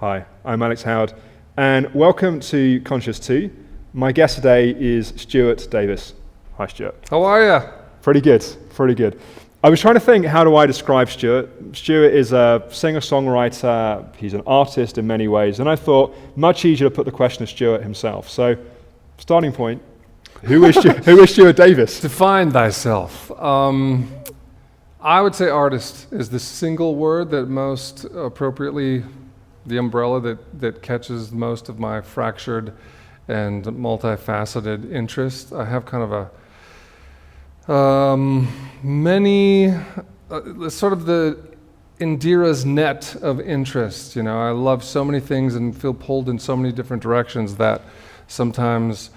Hi, I'm Alex Howard, and welcome to Conscious 2. My guest today is Stuart Davis. Hi, Stuart. How are you? Pretty good. I was trying to think, how do I describe Stuart? Stuart is a singer-songwriter, he's an artist in many ways, and I thought much easier to put the question to Stuart himself. So, starting point, who is Stuart Davis? Define thyself. I would say artist is the single word that most appropriately, the umbrella that catches most of my fractured and multifaceted interest. I have kind of sort of the Indira's net of interest. You know, I love so many things and feel pulled in so many different directions that sometimes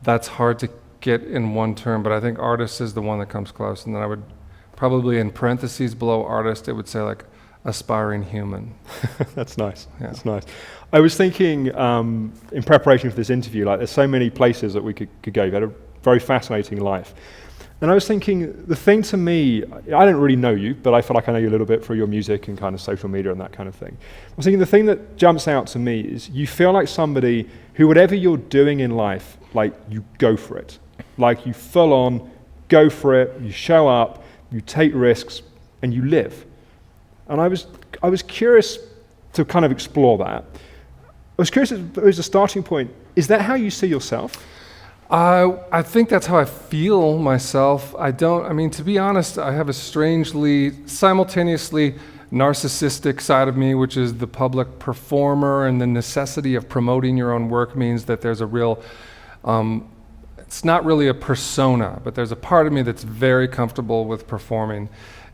that's hard to get in one term, but I think artist is the one that comes close. And then I would probably, in parentheses below artist, it would say like aspiring human. That's nice. Yeah. That's nice. I was thinking in preparation for this interview, like there's so many places that we could go. You've had a very fascinating life. And I was thinking, the thing to me, I don't really know you, but I feel like I know you a little bit through your music and kind of social media and that kind of thing. I was thinking the thing that jumps out to me is you feel like somebody who, whatever you're doing in life, like you go for it. Like you full on go for it, you show up, you take risks, and you live. And I was curious to kind of explore that. I was curious as a starting point, is that how you see yourself? I think that's how I feel myself. To be honest, I have a strangely, simultaneously narcissistic side of me, which is the public performer, and the necessity of promoting your own work means that there's a real, it's not really a persona, but there's a part of me that's very comfortable with performing.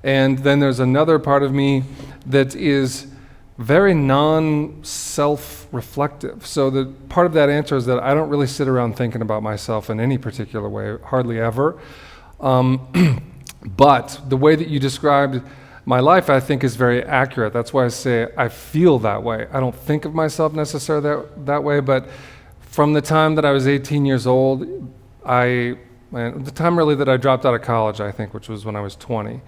And then there's another part of me that is very non-self-reflective. So the part of that answer is that I don't really sit around thinking about myself in any particular way, hardly ever. But the way that you described my life, I think, is very accurate. That's why I say I feel that way. I don't think of myself necessarily that way, but from the time that I was 18 years old, the time really that I dropped out of college, I think, which was when I was 20,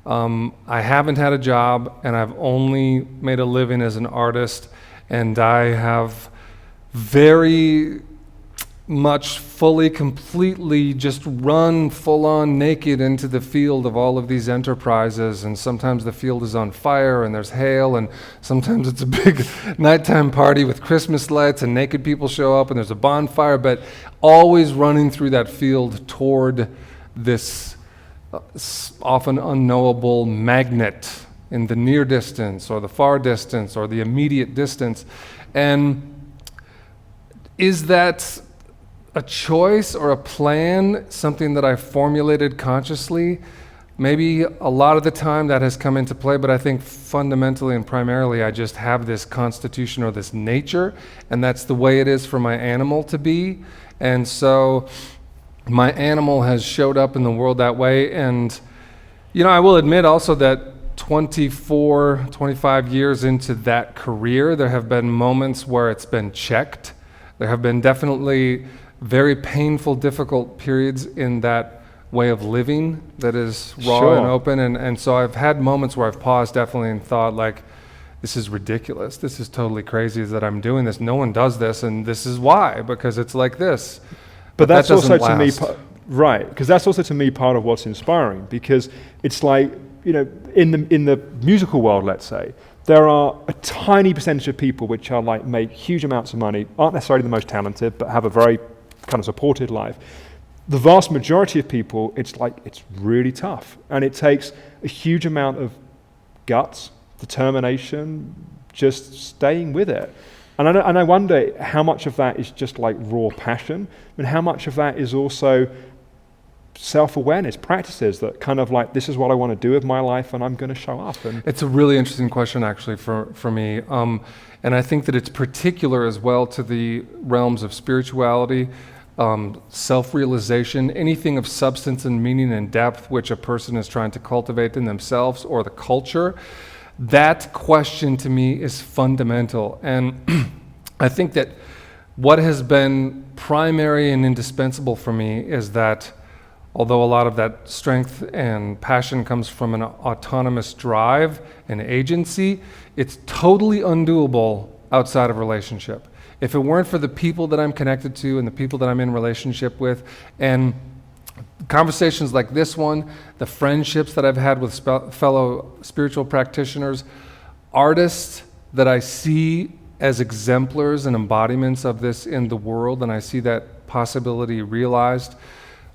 I haven't had a job, and I've only made a living as an artist, and I have very much fully, completely just run full-on naked into the field of all of these enterprises, and sometimes the field is on fire and there's hail, and sometimes it's a big nighttime party with Christmas lights and naked people show up and there's a bonfire, but always running through that field toward this often unknowable magnet in the near distance or the far distance or the immediate distance. And is that a choice or a plan, something that I formulated consciously? Maybe a lot of the time that has come into play, but I think fundamentally and primarily I just have this constitution or this nature, and that's the way it is for my animal to be. And so my animal has showed up in the world that way. And, you know, I will admit also that 25 years into that career, there have been moments where it's been checked. There have been definitely very painful, difficult periods in that way of living that is raw Sure. and open. And so I've had moments where I've paused definitely and thought, like, this is ridiculous. This is totally crazy that I'm doing this. No one does this, and this is why, because it's like this. But that's that also to me, last. right? Because that's also to me part of what's inspiring. Because it's like, you know, in the musical world, let's say, there are a tiny percentage of people which are like make huge amounts of money, aren't necessarily the most talented, but have a very kind of supported life. The vast majority of people, it's really tough, and it takes a huge amount of guts, determination, just staying with it. And I wonder how much of that is just like raw passion, and how much of that is also self-awareness practices that kind of like, this is what I want to do with my life, and I'm going to show up. And it's a really interesting question, actually, for me. And I think that it's particular as well to the realms of spirituality, self-realization, anything of substance and meaning and depth which a person is trying to cultivate in themselves or the culture. That question to me is fundamental. And I think that what has been primary and indispensable for me is that although a lot of that strength and passion comes from an autonomous drive and agency, it's totally undoable outside of relationship. If it weren't for the people that I'm connected to and the people that I'm in relationship with, and conversations like this one, the friendships that I've had with fellow spiritual practitioners, artists that I see as exemplars and embodiments of this in the world, and I see that possibility realized,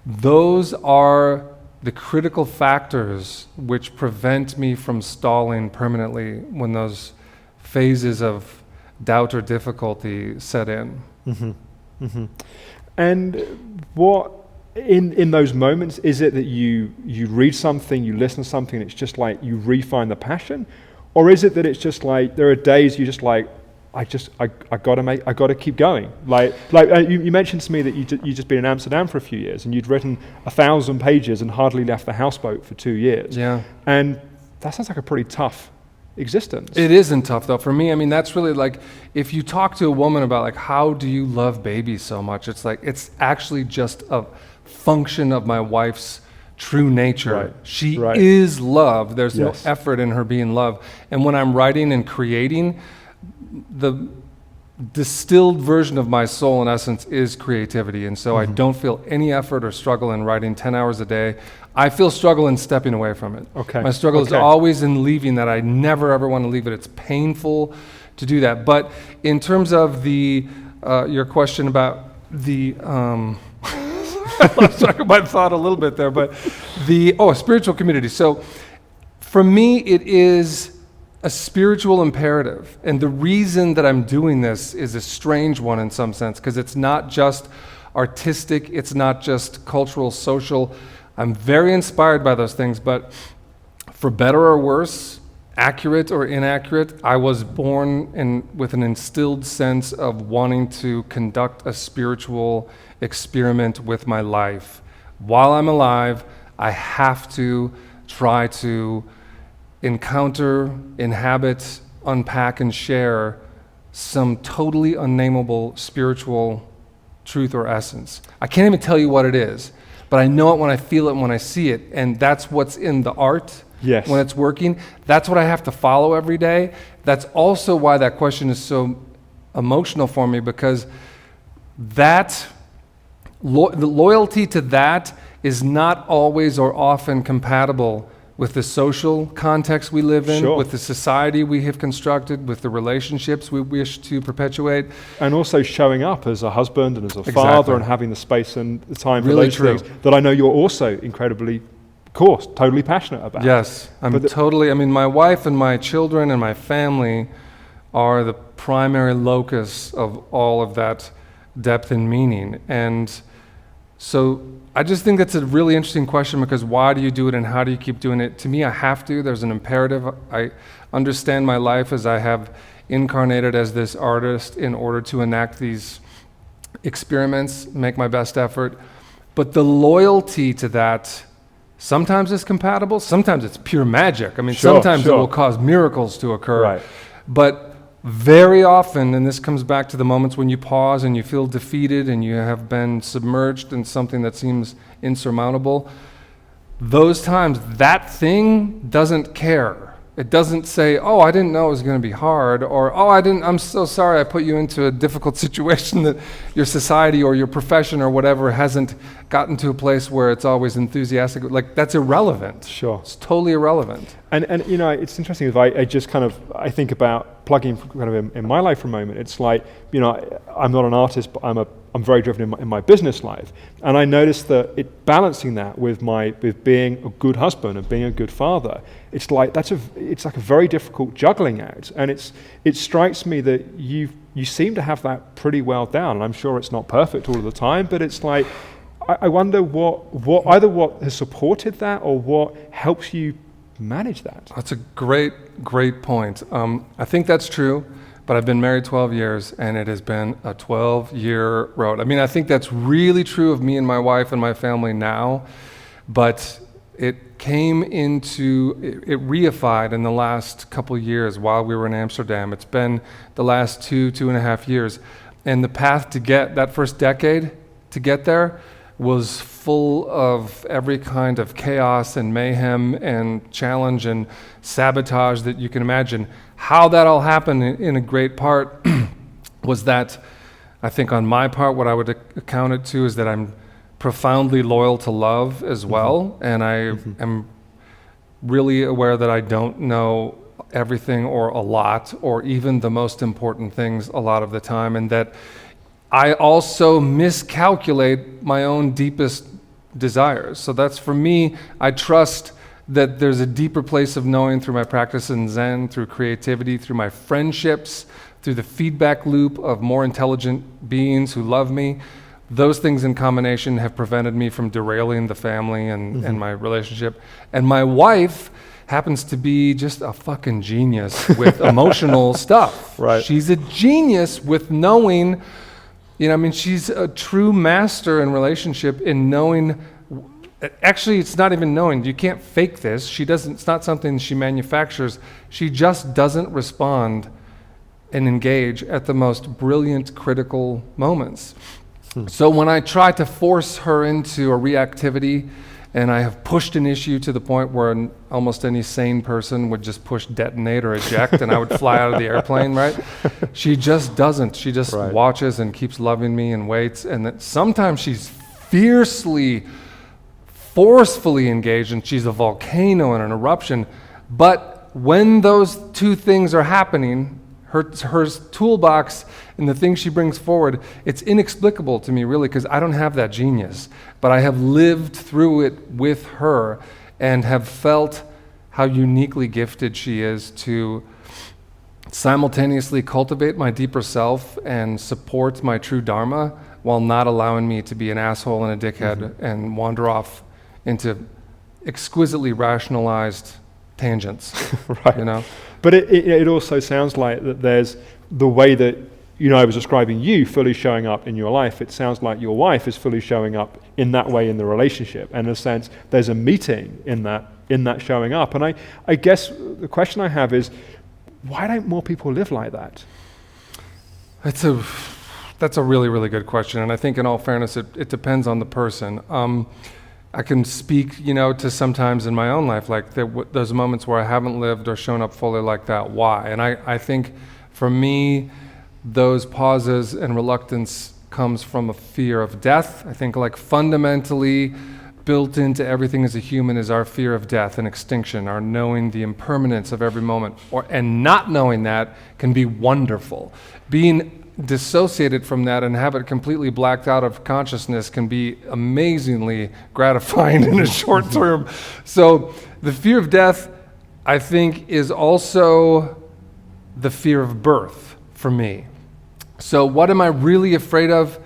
those are the critical factors which prevent me from stalling permanently when those phases of doubt or difficulty set in. And what, in those moments, is it that you read something, you listen to something, and it's just like you re-find the passion? Or is it that it's just like, there are days you just like, I gotta keep going. You mentioned to me that you just been in Amsterdam for a few years and you'd written 1,000 pages and hardly left the houseboat for 2 years. Yeah. And that sounds like a pretty tough existence. It isn't tough though. For me, I mean, that's really like, if you talk to a woman about like, how do you love babies so much? It's like, it's actually just a function of my wife's true nature. Right. She Right. is love. There's Yes. no effort in her being love. And when I'm writing and creating, the distilled version of my soul in essence is creativity. And so I don't feel any effort or struggle in writing 10 hours a day. I feel struggle in stepping away from it. Okay. My struggle is always in leaving that. I never ever want to leave it. It's painful to do that. But in terms of the your question about the I lost track of my thought a little bit there, but spiritual community. So for me, it is a spiritual imperative. And the reason that I'm doing this is a strange one in some sense, because it's not just artistic, it's not just cultural, social. I'm very inspired by those things, but for better or worse, accurate or inaccurate, I was born with an instilled sense of wanting to conduct a spiritual experiment with my life. While I'm alive, I have to try to encounter, inhabit, unpack, and share some totally unnameable spiritual truth or essence. I can't even tell you what it is, but I know it when I feel it and when I see it, and that's what's in the art. Yes. When it's working, that's what I have to follow every day. That's also why that question is so emotional for me, because that the loyalty to that is not always or often compatible with the social context we live in, Sure. with the society we have constructed, with the relationships we wish to perpetuate. And also showing up as a husband and as a Exactly. father and having the space and the time for Really those true. things that I know you're also incredibly, of course, totally passionate about. Yes, I mean, my wife and my children and my family are the primary locus of all of that depth and meaning. And so I just think that's a really interesting question, because why do you do it and how do you keep doing it? To me, I have to. There's an imperative. I understand my life as I have incarnated as this artist in order to enact these experiments, make my best effort. But the loyalty to that sometimes is compatible, sometimes it's pure magic. I mean, sometimes it will cause miracles to occur. Right. But very often, and this comes back to the moments when you pause and you feel defeated and you have been submerged in something that seems insurmountable, those times, that thing doesn't care. It doesn't say, oh, I didn't know it was going to be hard, or, oh, I'm so sorry I put you into a difficult situation that your society or your profession or whatever hasn't gotten to a place where it's always enthusiastic. Like, that's irrelevant. Sure. It's totally irrelevant. And you know, it's interesting if I just kind of, I think about plugging kind of in my life for a moment. It's like, you know, I'm not an artist, but I'm very driven in my business life. And I noticed that balancing that with being a good husband and being a good father, it's like it's like a very difficult juggling act. And it strikes me that you seem to have that pretty well down. And I'm sure it's not perfect all of the time, but it's like, I wonder what has supported that or what helps you manage that. That's a great point. I think that's true, but I've been married 12 years, and it has been a 12-year road. I mean, I think that's really true of me and my wife and my family now, but it reified in the last couple years while we were in Amsterdam. It's been the last 2.5 years. And the path to get that first decade to get there was full of every kind of chaos and mayhem and challenge and sabotage that you can imagine. how that all happened in a great part was that I think on my part, what I would account it to is that I'm profoundly loyal to love as well. And I am really aware that I don't know everything or a lot or even the most important things a lot of the time, and that I also miscalculate my own deepest desires. So that's, for me, I trust that there's a deeper place of knowing through my practice in Zen, through creativity, through my friendships, through the feedback loop of more intelligent beings who love me. Those things in combination have prevented me from derailing the family and my relationship. And my wife happens to be just a fucking genius with emotional stuff. Right. She's a genius with knowing, she's a true master in relationship in knowing. Actually, it's not even knowing. You can't fake this. It's not something she manufactures. She just doesn't respond and engage at the most brilliant, critical moments. So when I try to force her into a reactivity, and I have pushed an issue to the point where almost any sane person would just push detonate or eject, and I would fly out of the airplane, right? She just doesn't. She just watches and keeps loving me and waits. And that sometimes she's fiercely, forcefully engaged, and she's a volcano and an eruption. But when those two things are happening, her toolbox and the things she brings forward, it's inexplicable to me, really, because I don't have that genius. But I have lived through it with her and have felt how uniquely gifted she is to simultaneously cultivate my deeper self and support my true dharma while not allowing me to be an asshole and a dickhead and wander off into exquisitely rationalized tangents. Right. But it also sounds like that there's the way that I was describing you fully showing up in your life. It sounds like your wife is fully showing up in that way in the relationship. And in a sense, there's a meeting in that showing up. And I guess the question I have is, why don't more people live like that? That's a really, really good question. And I think in all fairness, it depends on the person. I can speak, to sometimes in my own life, like those moments where I haven't lived or shown up fully like that. Why? And I think for me, those pauses and reluctance comes from a fear of death. I think like fundamentally built into everything as a human is our fear of death and extinction, our knowing the impermanence of every moment. And not knowing that can be wonderful. Being dissociated from that and have it completely blacked out of consciousness can be amazingly gratifying in a short term. So the fear of death, I think, is also the fear of birth for me. So what am I really afraid of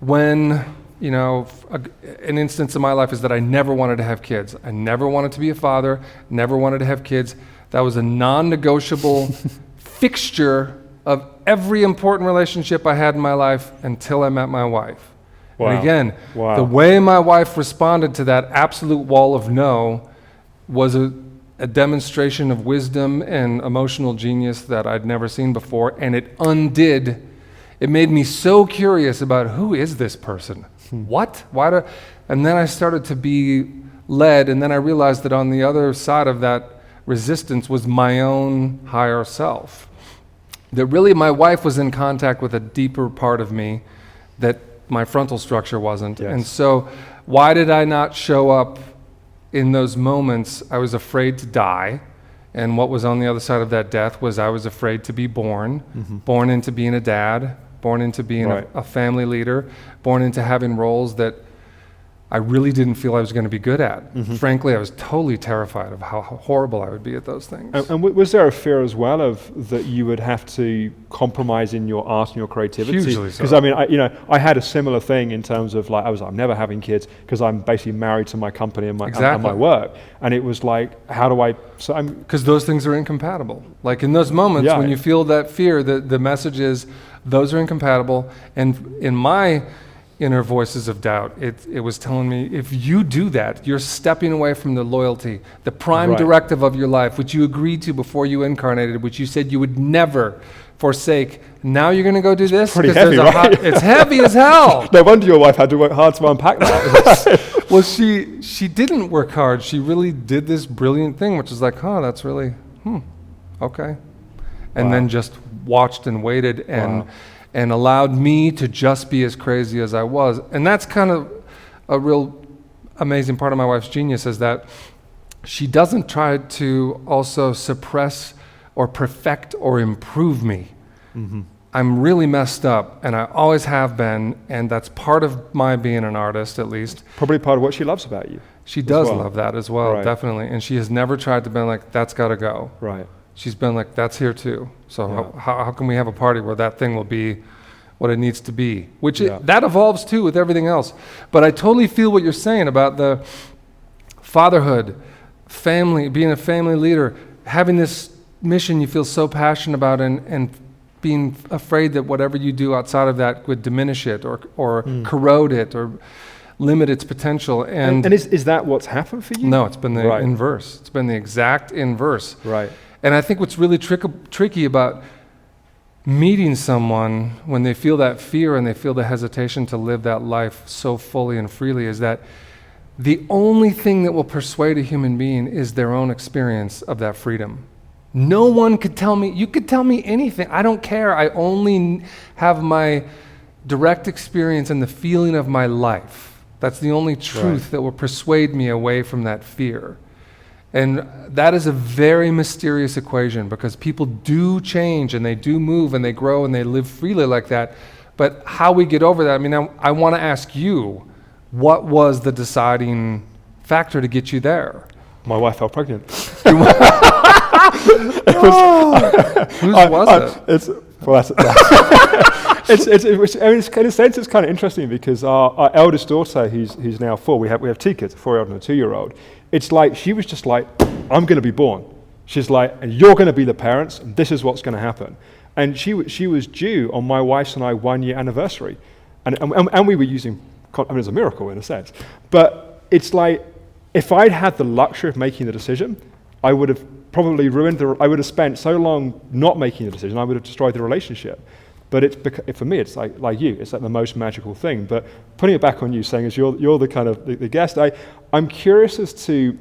when, an instance in my life is that I never wanted to have kids. I never wanted to be a father, never wanted to have kids. That was a non-negotiable fixture of every important relationship I had in my life until I met my wife. Wow. And again, the way my wife responded to that absolute wall of no was a demonstration of wisdom and emotional genius that I'd never seen before, and it made me so curious about who is this person? What? Why and then I started to be led, and then I realized that on the other side of that resistance was my own higher self. That really my wife was in contact with a deeper part of me that my frontal structure wasn't. Yes. And so why did I not show up in those moments? I was afraid to die. And what was on the other side of that death was I was afraid to be born, born into being a dad, born into being a family leader, born into having roles that I really didn't feel I was going to be good at. Frankly, I was totally terrified of how horrible I would be at those things. And was there a fear as well of that you would have to compromise in your art and your creativity? Hugely so. Because I had a similar thing in terms of like I'm never having kids because I'm basically married to my company and my work. And it was like, how do I? So because those things are incompatible. Like in those moments when you feel that fear, the message is those are incompatible. And in my inner voices of doubt, it was telling me, if you do that, you're stepping away from the loyalty, the prime directive of your life, which you agreed to before you incarnated, which you said you would never forsake. Now you're going to go do this? Pretty heavy, right? It's heavy as hell. No wonder your wife had to work hard to unpack that. Well, she didn't work hard. She really did this brilliant thing, which is like, that's really, okay. and Wow. then just watched and waited Wow. and allowed me to just be as crazy as I was. And that's kind of a real amazing part of my wife's genius, is that she doesn't try to also suppress or perfect or improve me. Mm-hmm. I'm really messed up, and I always have been, and that's part of my being an artist, at least. Probably part of what she loves about you. She does well. love that as well, Right. definitely. And she has never tried to be like, that's got to go. Right. She's been like, that's here too. So Yeah. how can we have a party where that thing will be what it needs to be? Which Yeah. that evolves too with everything else. But I totally feel what you're saying about the fatherhood, family, being a family leader, having this mission you feel so passionate about, and being afraid that whatever you do outside of that would diminish it or corrode it or limit its potential. And is that what's happened for you? No, it's been the Right. inverse. It's been the exact inverse. Right. And I think what's really tricky about meeting someone when they feel that fear and they feel the hesitation to live that life so fully and freely is that the only thing that will persuade a human being is their own experience of that freedom. No one could tell me, you could tell me anything. I don't care. I only have my direct experience and the feeling of my life. That's the only truth that will persuade me away from that fear. And that is a very mysterious equation, because people do change and they do move and they grow and they live freely like that. But how we get over that, I mean, I want to ask you, what was the deciding factor to get you there? My wife fell pregnant. Whose was it? It's in a sense, it's kind of interesting, because our eldest daughter, who's now 4, we have 2 kids, a 4-year-old and a 2-year-old. It's like, she was just like, I'm going to be born. She's like, and you're going to be the parents, and this is what's going to happen. And she was due on my wife's and I 1-year anniversary. And we were using, I mean, it's a miracle in a sense. But it's like, if I'd had the luxury of making the decision, I would have probably I would have spent so long not making the decision, I would have destroyed the relationship. But for me, it's like you, it's like the most magical thing. But putting it back on you, saying as you're the kind of the guest, I'm curious as to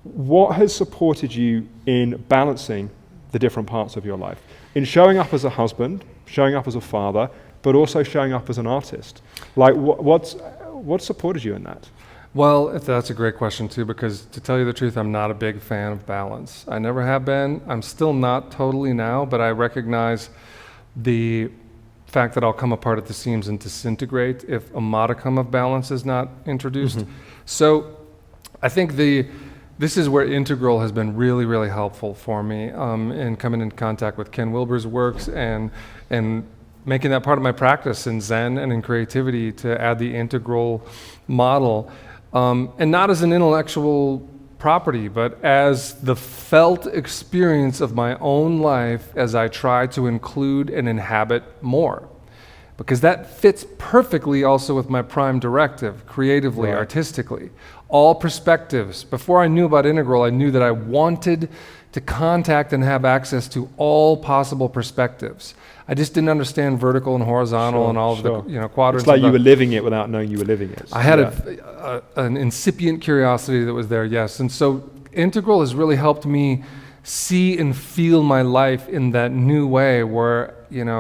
what has supported you in balancing the different parts of your life, in showing up as a husband, showing up as a father, but also showing up as an artist. Like, what supported you in that? Well, that's a great question too, because to tell you the truth, I'm not a big fan of balance. I never have been. I'm still not totally now, but I recognize the fact that I'll come apart at the seams and disintegrate if a modicum of balance is not introduced. Mm-hmm. So I think this is where Integral has been really, really helpful for me in coming in contact with Ken Wilber's works and making that part of my practice in Zen and in creativity, to add the integral model. And not as an intellectual property, but as the felt experience of my own life as I try to include and inhabit more. Because that fits perfectly also with my prime directive, creatively, artistically. All perspectives. Before I knew about Integral, I knew that I wanted to contact and have access to all possible perspectives. I just didn't understand vertical and horizontal and all of the quadrants. It's like you were living it without knowing you were living it. I had an incipient curiosity that was there, yes. And so Integral has really helped me see and feel my life in that new way where,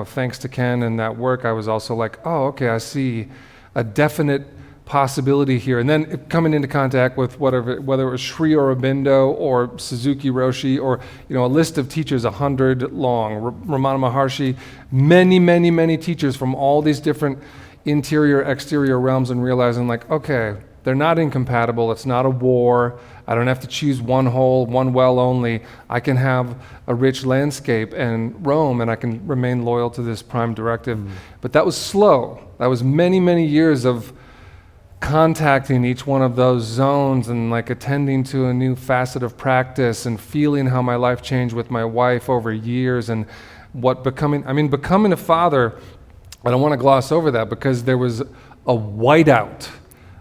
thanks to Ken and that work, I was also like, oh, okay, I see a definite possibility here. And then coming into contact with whether it was Sri Aurobindo or Suzuki Roshi or a list of teachers, 100 long, Ramana Maharshi, many, many, many teachers from all these different interior, exterior realms, and realizing like, okay, they're not incompatible. It's not a war. I don't have to choose one hole, one well only. I can have a rich landscape and roam, and I can remain loyal to this prime directive. But that was slow. That was many, many years of contacting each one of those zones and like attending to a new facet of practice and feeling how my life changed with my wife over years and becoming a father. I don't want to gloss over that because there was a whiteout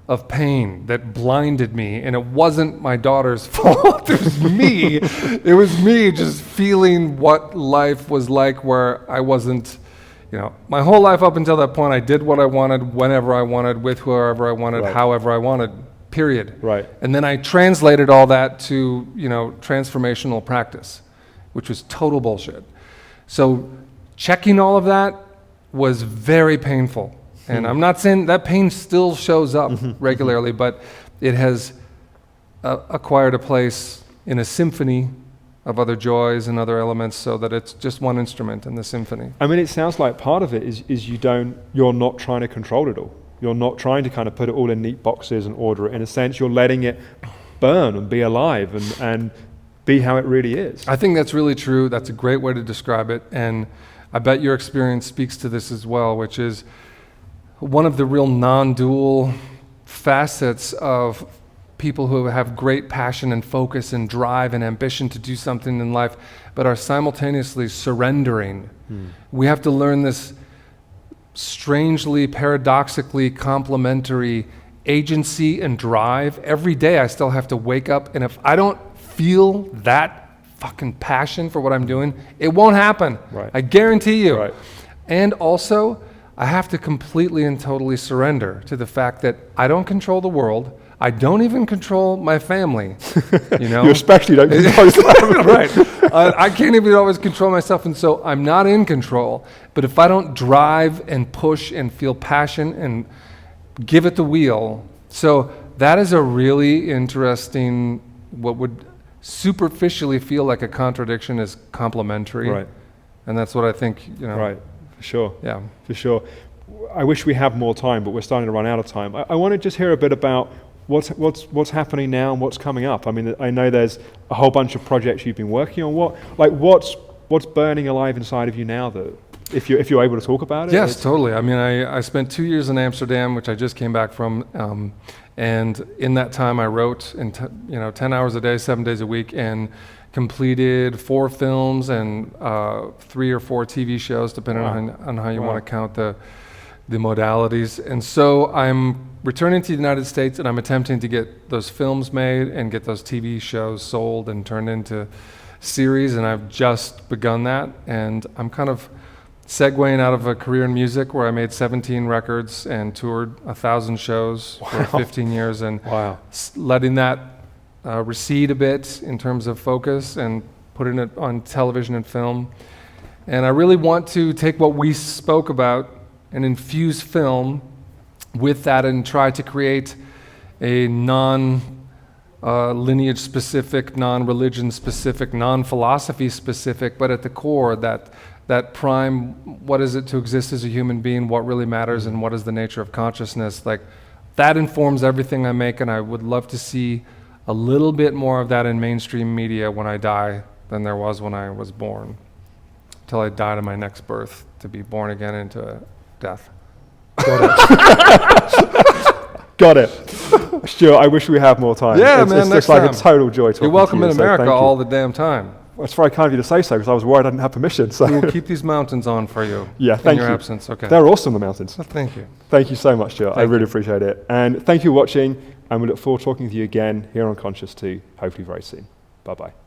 of pain that blinded me, and it wasn't my daughter's fault. It was me. It was me just feeling what life was like where I wasn't, my whole life up until that point, I did what I wanted, whenever I wanted, with whoever I wanted, however I wanted, period. Right. And then I translated all that to, transformational practice, which was total bullshit. So checking all of that was very painful. And I'm not saying that pain still shows up regularly, but it has acquired a place in a symphony of other joys and other elements, so that it's just one instrument in the symphony. I mean, it sounds like part of it is you're not trying to control it all. You're not trying to kind of put it all in neat boxes and order it. In a sense, you're letting it burn and be alive and be how it really is. I think that's really true. That's a great way to describe it. And I bet your experience speaks to this as well, which is one of the real non-dual facets of people who have great passion and focus and drive and ambition to do something in life, but are simultaneously surrendering. We have to learn this strangely, paradoxically complementary agency and drive. Every day I still have to wake up, and if I don't feel that fucking passion for what I'm doing, it won't happen. Right. I guarantee you. Right. And also, I have to completely and totally surrender to the fact that I don't control the world. I don't even control my family. You know, You especially don't control yourself. right. I can't even always control myself, and so I'm not in control. But if I don't drive and push and feel passion and give it the wheel, so that is a really interesting, what would superficially feel like a contradiction is complementary. Right. And that's what I think, you know. Right, for sure. Yeah. For sure. I wish we had more time, but we're starting to run out of time. I want to just hear a bit about what's happening now and what's coming up. I mean, I know there's a whole bunch of projects you've been working on. What's burning alive inside of you now, that if you're able to talk about it? Yes, totally. I mean, I spent 2 years in Amsterdam, which I just came back from, and in that time I wrote 10 hours a day, 7 days a week, and completed 4 films and 3 or 4 TV shows, depending on how you want to count the modalities. And so I'm returning to the United States, and I'm attempting to get those films made and get those TV shows sold and turned into series, and I've just begun that. And I'm kind of segueing out of a career in music where I made 17 records and toured 1,000 shows for 15 years, and letting that recede a bit in terms of focus and putting it on television and film. And I really want to take what we spoke about and infuse film with that and try to create a non-lineage specific, non-religion specific, non-philosophy specific, but at the core that prime, what is it to exist as a human being, what really matters, and what is the nature of consciousness. Like, that informs everything I make, and I would love to see a little bit more of that in mainstream media when I die than there was when I was born, until I die to my next birth, to be born again into death. Got it. Stuart, I wish we had more time. Yeah, it's man, just next like time. a total joy talking You're welcome to you, in so America thank you. all the damn time. Well, it's very kind of you to say so, because I was worried I didn't have permission. So We'll keep these mountains on for you. Yeah, in thank your you. absence. Okay. They're awesome, the mountains. Well, thank you. Thank you so much, Stuart. I Thank really appreciate it. And thank you for watching, and we look forward to talking to you again here on Conscious 2, hopefully very soon. Bye-bye.